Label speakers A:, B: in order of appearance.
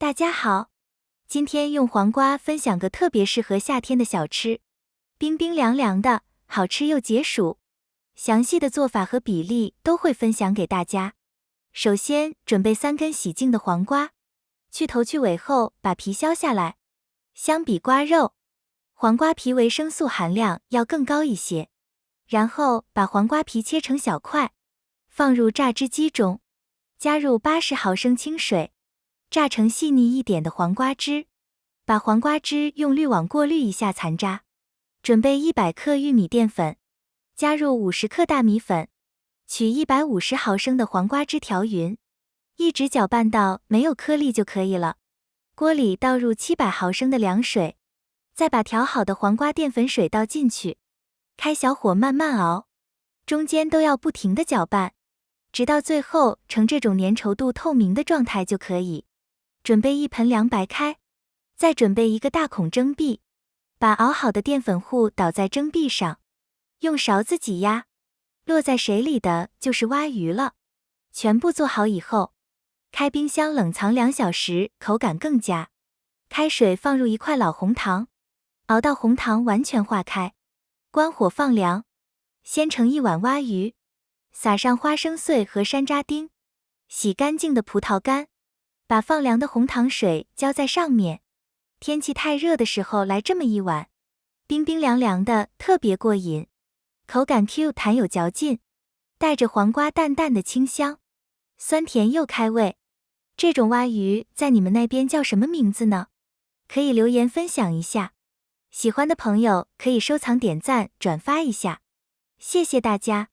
A: 大家好，今天用黄瓜分享个特别适合夏天的小吃，冰冰凉凉的，好吃又解暑。详细的做法和比例都会分享给大家。首先准备3根洗净的黄瓜，去头去尾后把皮削下来。相比瓜肉，黄瓜皮维生素含量要更高一些。然后把黄瓜皮切成小块，放入榨汁机中，加入80毫升清水，榨成细腻一点的黄瓜汁，把黄瓜汁用滤网过滤一下残渣。准备100克玉米淀粉，加入50克大米粉，取150毫升的黄瓜汁调匀，一直搅拌到没有颗粒就可以了。锅里倒入700毫升的凉水，再把调好的黄瓜淀粉水倒进去，开小火慢慢熬，中间都要不停地搅拌，直到最后呈这种粘稠度透明的状态就可以。准备一盆凉白开，再准备一个大孔蒸壁，把熬好的淀粉糊倒在蒸壁上，用勺子挤压，落在水里的就是蛙鱼了。全部做好以后，开冰箱冷藏2小时，口感更佳。开水放入1块老红糖，熬到红糖完全化开，关火放凉。先盛1碗蛙鱼，撒上花生碎和山楂丁，洗干净的葡萄干，把放凉的红糖水浇在上面。天气太热的时候来这么一碗，冰冰凉凉的，特别过瘾。口感 Q 弹有嚼劲，带着黄瓜淡淡的清香，酸甜又开胃。这种蛙鱼在你们那边叫什么名字呢？可以留言分享一下。喜欢的朋友可以收藏、点赞、转发一下。谢谢大家。